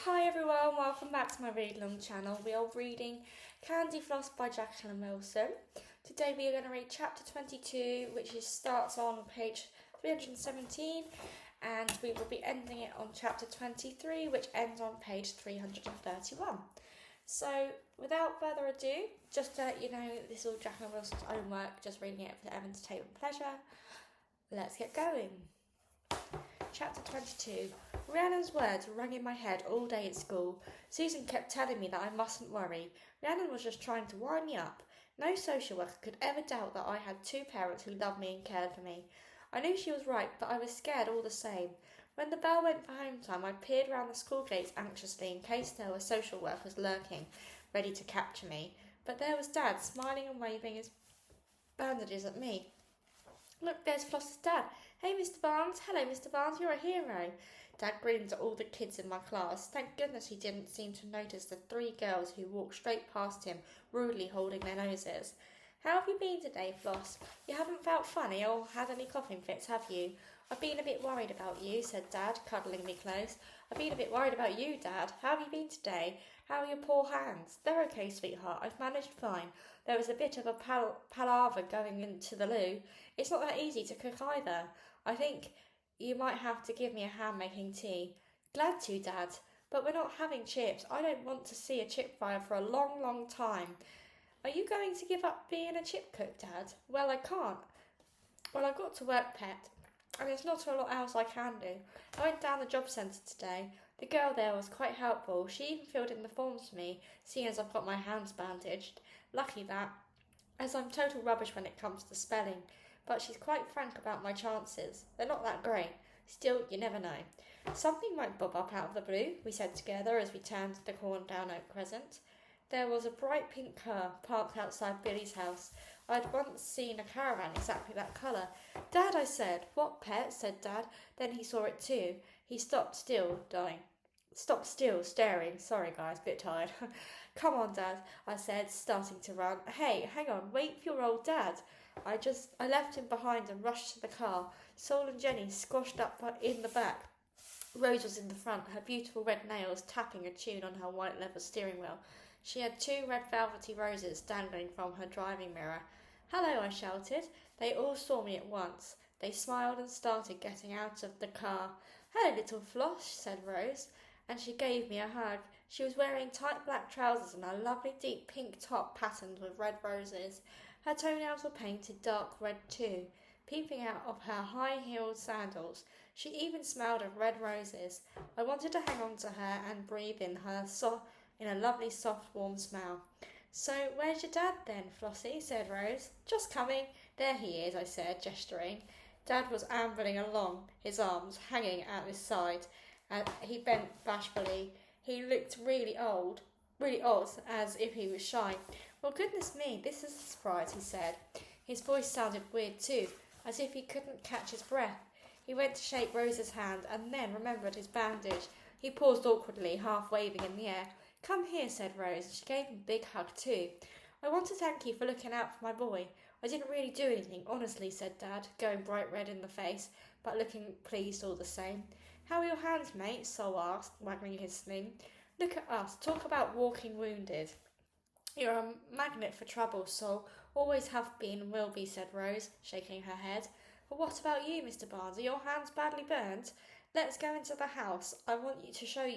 Hi everyone, welcome back to my read along channel. We are reading Candyfloss by Jacqueline Wilson. Today we are going to read chapter 22, which starts on page 317, and we will be ending it on chapter 23, which ends on page 331. So without further ado, just to let you know, this is all Jacqueline Wilson's own work, just reading it for entertainment and pleasure. Let's get going. Chapter 22. Rhiannon's words rang in my head all day at school. Susan kept telling me that I mustn't worry. Rhiannon was just trying to wind me up. No social worker could ever doubt that I had two parents who loved me and cared for me. I knew she was right, but I was scared all the same. When the bell went for home time, I peered round the school gates anxiously in case there were social workers lurking, ready to capture me. But there was Dad, smiling and waving his bandages at me. Look, there's Floss's dad. Hey, Mr. Barnes. Hello, Mr. Barnes. You're a hero. Dad grinned at all the kids in my class. Thank goodness he didn't seem to notice the three girls who walked straight past him, rudely holding their noses. How have you been today, Floss? You haven't felt funny or had any coughing fits, have you? I've been a bit worried about you, said Dad, cuddling me close. I've been a bit worried about you, Dad. How have you been today? How are your poor hands? They're okay, sweetheart. I've managed fine. There was a bit of a palaver going into the loo. It's not that easy to cook either. I think you might have to give me a hand making tea. Glad to, Dad. But we're not having chips. I don't want to see a chip fryer for a long, long time. Are you going to give up being a chip cook, Dad? Well, I can't. Well, I've got to work, pet. And there's not a lot else I can do. I went down the job centre today. The girl there was quite helpful. She even filled in the forms for me, seeing as I've got my hands bandaged. Lucky that, as I'm total rubbish when it comes to spelling. But she's quite frank about my chances. They're not that great. Still, you never know. Something might bob up out of the blue, we said together as we turned the corner down Oak Crescent. There was a bright pink car parked outside Billy's house. I'd once seen a caravan exactly that colour. Dad, I said. What, pet? Said Dad. Then he saw it too. He stopped still, staring. Sorry, guys, bit tired. Come on, Dad, I said, starting to run. Hey, hang on, wait for your old Dad. I left him behind and rushed to the car. Sol and Jenny squashed up in the back. Rose was in the front, her beautiful red nails tapping a tune on her white leather steering wheel. She had two red velvety roses dangling from her driving mirror. Hello, I shouted. They all saw me at once. They smiled and started getting out of the car. Hello, little Floss, said Rose, and she gave me a hug. She was wearing tight black trousers and a lovely deep pink top patterned with red roses. Her toenails were painted dark red too, peeping out of her high-heeled sandals. She even smelled of red roses. I wanted to hang on to her and breathe in a lovely, soft, warm smell. So, where's your dad then, Flossie? Said Rose. Just coming. There he is, I said, gesturing. Dad was ambling along, his arms hanging at his side, and he bent bashfully. He looked really odd, as if he was shy. Well, goodness me, this is a surprise, he said. His voice sounded weird too, as if he couldn't catch his breath. He went to shake Rose's hand and then remembered his bandage. He paused awkwardly, half waving in the air. Come here, said Rose, and she gave him a big hug too. I want to thank you for looking out for my boy. I didn't really do anything, honestly, said Dad, going bright red in the face, but looking pleased all the same. How are your hands, mate? Sol asked, waggling his sling. Look at us, talk about walking wounded. You're a magnet for trouble, Sol. Always have been and will be, said Rose, shaking her head. But what about you, Mr. Barnes? Are your hands badly burnt? Let's go into the house. I want you to show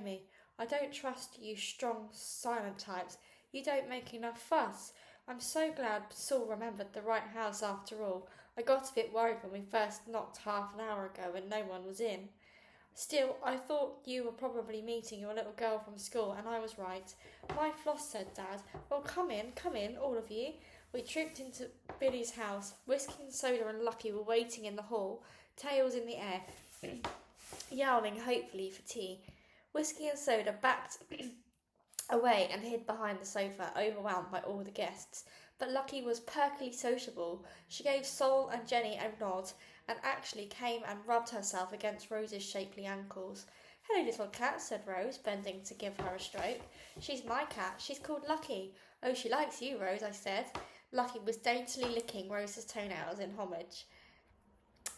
me. I don't trust you strong, silent types. You don't make enough fuss. I'm so glad Saul remembered the right house after all. I got a bit worried when we first knocked half an hour ago and no one was in. Still, I thought you were probably meeting your little girl from school, and I was right. My Floss, said Dad. Well, come in, all of you. We trooped into Billy's house. Whiskey and Soda and Lucky were waiting in the hall, tails in the air, yowling hopefully for tea. Whiskey and Soda backed away and hid behind the sofa, overwhelmed by all the guests. But Lucky was perkily sociable. She gave Sol and Jenny a nod, and actually came and rubbed herself against Rose's shapely ankles. Hello, little cat, said Rose, bending to give her a stroke. She's my cat. She's called Lucky. Oh, she likes you, Rose, I said. Lucky was daintily licking Rose's toenails in homage.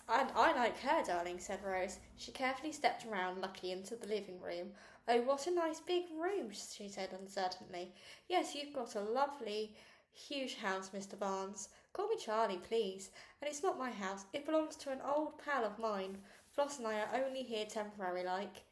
And I like her, darling, said Rose. She carefully stepped around Lucky into the living room. Oh, what a nice big room, she said uncertainly. Yes, you've got a lovely, huge house, Mr. Barnes. Call me Charlie, please. And it's not my house. It belongs to an old pal of mine. Floss and I are only here temporary like.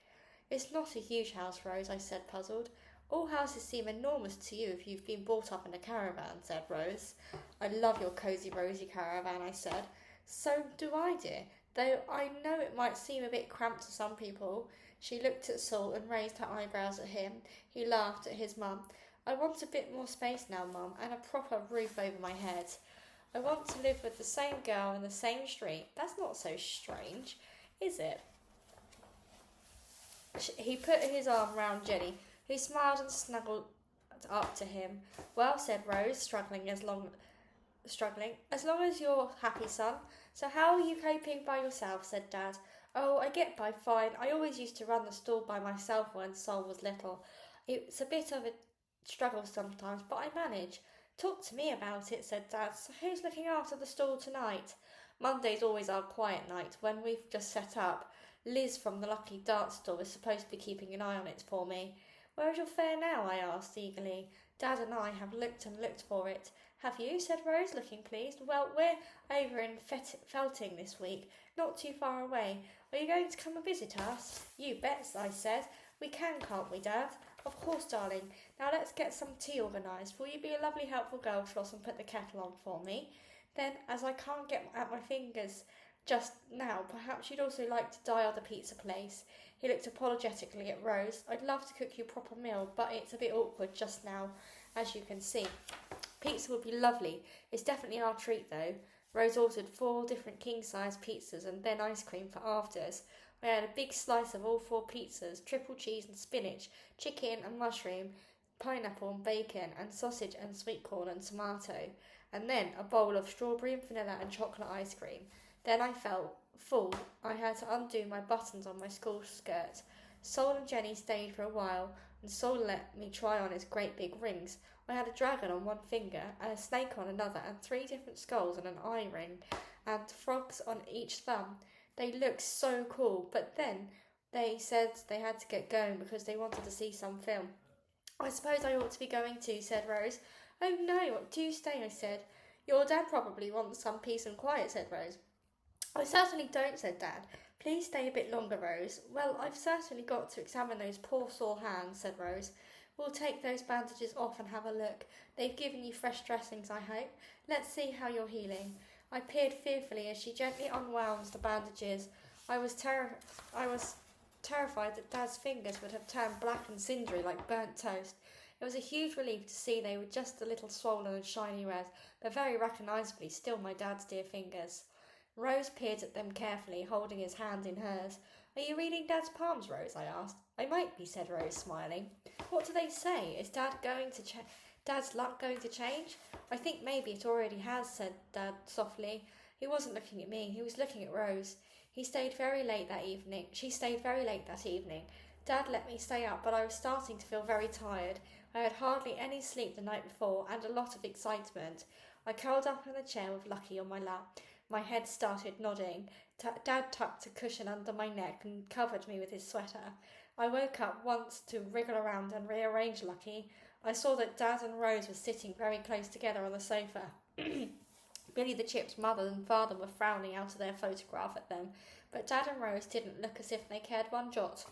It's not a huge house, Rose, I said, puzzled. All houses seem enormous to you if you've been brought up in a caravan, said Rose. I love your cosy, rosy caravan, I said. So do I, dear, though I know it might seem a bit cramped to some people. She looked at Saul and raised her eyebrows at him. He laughed at his mum. I want a bit more space now, Mum, and a proper roof over my head. I want to live with the same girl in the same street. That's not so strange, is it? He put his arm round Jenny, who smiled and snuggled up to him. Well, said Rose, struggling, as long as you're happy, son. So how are you coping by yourself, said Dad. Oh, I get by fine. I always used to run the stall by myself when Sol was little. It's a bit of a struggle sometimes, but I manage. Talk to me about it, said Dad. So who's looking after the stall tonight? Monday's always our quiet night, when we've just set up. Liz from the Lucky Dart stall is supposed to be keeping an eye on it for me. Where is your fare now? I asked eagerly. Dad and I have looked and looked for it. Have you? Said Rose, looking pleased. Well, we're over in Felting this week, not too far away. Are you going to come and visit us? You bet, I said. We can, can't we, Dad? Of course, darling. Now let's get some tea organised. Will you be a lovely, helpful girl, Floss, and put the kettle on for me? Then, as I can't get at my fingers just now, perhaps you'd also like to dial the pizza place. He looked apologetically at Rose. I'd love to cook you a proper meal, but it's a bit awkward just now, as you can see. Pizza would be lovely. It's definitely our treat, though. Rose ordered 4 different king-size pizzas and then ice cream for afters. I had a big slice of all 4 pizzas, triple cheese and spinach, chicken and mushroom, pineapple and bacon, and sausage and sweet corn and tomato, and then a bowl of strawberry and vanilla and chocolate ice cream. Then I felt full. I had to undo my buttons on my school skirt. Sol and Jenny stayed for a while, and Sol let me try on his great big rings. I had a dragon on one finger, and a snake on another, and 3 different skulls and an eye ring, and frogs on each thumb. They looked so cool, but then they said they had to get going because they wanted to see some film. I suppose I ought to be going too, said Rose. Oh no, do stay, I said. Your dad probably wants some peace and quiet, said Rose. I certainly don't, said Dad. Please stay a bit longer, Rose. Well, I've certainly got to examine those poor sore hands, said Rose. We'll take those bandages off and have a look. They've given you fresh dressings, I hope. Let's see how you're healing. I peered fearfully as she gently unwound the bandages. I was terrified that Dad's fingers would have turned black and cindery like burnt toast. It was a huge relief to see they were just a little swollen and shiny red, but very recognisably still my dad's dear fingers. Rose peered at them carefully, holding his hand in hers. Are you reading Dad's palms, Rose? I asked. I might be, said Rose, smiling. What do they say? Is Dad's luck going to change? I think maybe it already has, said Dad softly. He wasn't looking at me, he was looking at Rose. She stayed very late that evening. Dad let me stay up, but I was starting to feel very tired. I had hardly any sleep the night before, and a lot of excitement. I curled up in the chair with Lucky on my lap. My head started nodding. Dad tucked a cushion under my neck and covered me with his sweater. I woke up once to wriggle around and rearrange Lucky. I saw that Dad and Rose were sitting very close together on the sofa. Billy the Chip's mother and father were frowning out of their photograph at them, but Dad and Rose didn't look as if they cared one jot.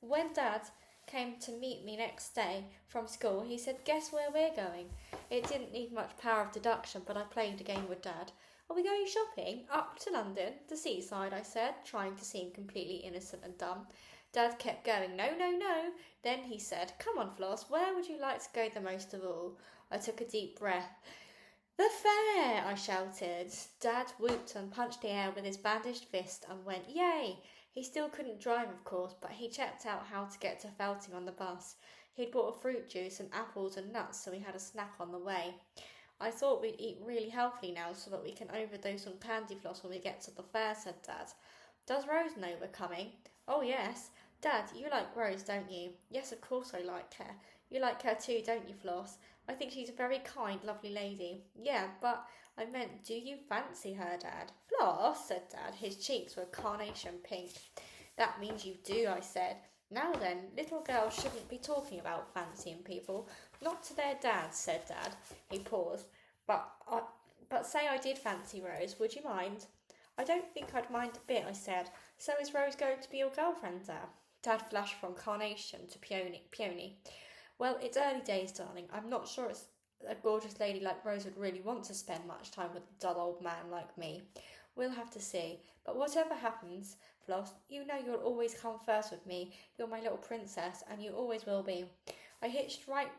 When Dad came to meet me next day from school, he said, "Guess where we're going?" It didn't need much power of deduction, but I played a game with Dad. Are we going shopping? Up to London? The seaside, I said, trying to seem completely innocent and dumb. Dad kept going, no, no, no. Then he said, come on, Floss, where would you like to go the most of all? I took a deep breath. The fair, I shouted. Dad whooped and punched the air with his bandaged fist and went, yay! He still couldn't drive, of course, but he checked out how to get to Felting on the bus. He'd bought a fruit juice and apples and nuts, so we had a snack on the way. I thought we'd eat really healthily now so that we can overdose on Candyfloss when we get to the fair, said Dad. Does Rose know we're coming? Oh, yes. Dad, you like Rose, don't you? Yes, of course I like her. You like her too, don't you, Floss? I think she's a very kind, lovely lady. Yeah, but I meant, do you fancy her, Dad? Floss, said Dad. His cheeks were carnation pink. That means you do, I said. Now then, little girls shouldn't be talking about fancying people. Not to their dads, said Dad. He paused. But say I did fancy Rose, would you mind? I don't think I'd mind a bit, I said. So is Rose going to be your girlfriend, Dad? Dad flashed from carnation to peony. Well, it's early days, darling. I'm not sure a gorgeous lady like Rose would really want to spend much time with a dull old man like me. We'll have to see. But whatever happens, Floss, you know you'll always come first with me. You're my little princess, and you always will be. I hitched right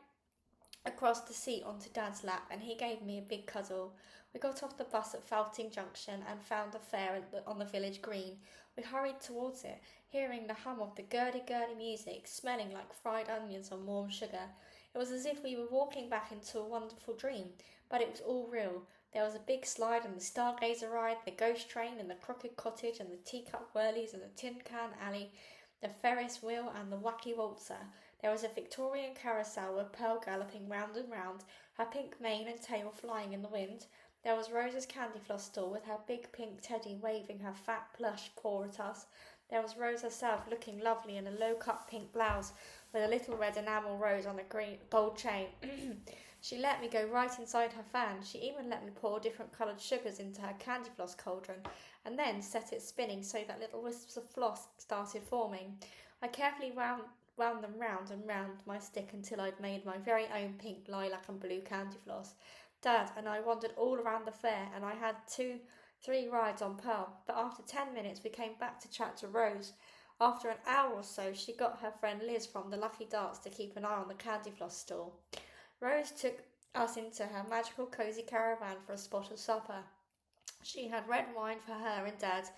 across the seat onto Dad's lap, and he gave me a big cuddle. We got off the bus at Felting Junction and found the fair on the village green. We hurried towards it, hearing the hum of the gurdy-gurdy music, smelling like fried onions on warm sugar. It was as if we were walking back into a wonderful dream, but it was all real. There was a big slide and the Stargazer ride, the ghost train and the crooked cottage and the teacup whirlies and the tin can alley, the Ferris wheel and the wacky waltzer. There was a Victorian carousel with Pearl galloping round and round, her pink mane and tail flying in the wind. There was Rose's Candyfloss stall with her big pink teddy waving her fat plush paw at us. There was Rose herself looking lovely in a low-cut pink blouse with a little red enamel rose on a green gold chain. She let me go right inside her fan. She even let me pour different coloured sugars into her Candyfloss cauldron and then set it spinning so that little wisps of floss started forming. I carefully wound them round and round my stick until I'd made my very own pink, lilac and blue Candyfloss. Dad and I wandered all around the fair, and I had 2-3 rides on Pearl, but after 10 minutes we came back to chat to Rose. After an hour or so, she got her friend Liz from the Lucky Darts to keep an eye on the Candyfloss stall. Rose took us into her magical cosy caravan for a spot of supper. She had red wine for her and Dad,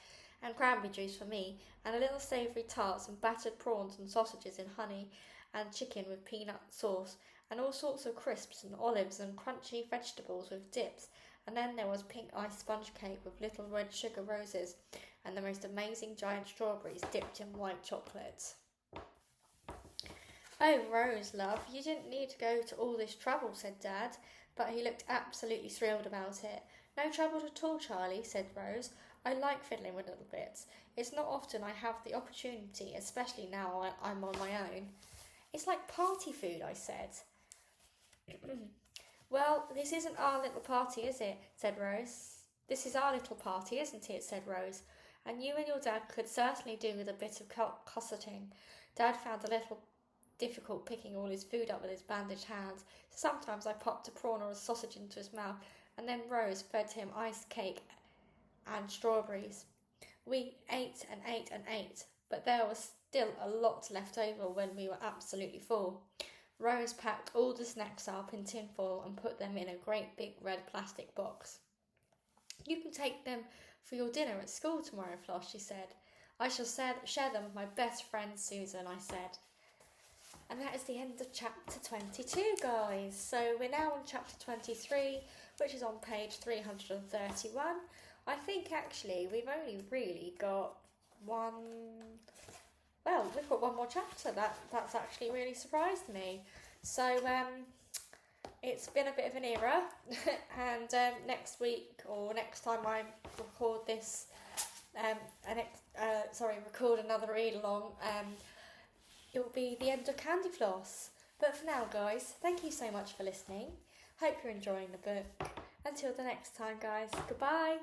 and cranberry juice for me, and a little savoury tarts and battered prawns and sausages in honey, and chicken with peanut sauce, and all sorts of crisps and olives and crunchy vegetables with dips, and then there was pink iced sponge cake with little red sugar roses, and the most amazing giant strawberries dipped in white chocolate. Oh, Rose, love, you didn't need to go to all this trouble, said Dad, but he looked absolutely thrilled about it. No trouble at all, Charlie, said Rose. I like fiddling with little bits. It's not often I have the opportunity, especially now I'm on my own. It's like party food, I said. Well, this isn't our little party, is it? Said Rose. This is our little party, isn't it? Said Rose. And you and your dad could certainly do with a bit of cosseting. Dad found a little difficult picking all his food up with his bandaged hands. Sometimes I popped a prawn or a sausage into his mouth, and then Rose fed him iced cake and strawberries. We ate and ate and ate, but there was still a lot left over when we were absolutely full. Rose packed all the snacks up in tinfoil and put them in a great big red plastic box. You can take them for your dinner at school tomorrow, Floss, she said. I shall share them with my best friend Susan, I said. And that is the end of chapter 22, guys. So we're now on chapter 23, which is on page 331. I think actually we've only really got we've got one more chapter. That's actually really surprised me. So it's been a bit of an era, and next week or next time I record this, record another read along, it will be the end of Candyfloss. But for now, guys, thank you so much for listening. Hope you're enjoying the book. Until the next time, guys, goodbye.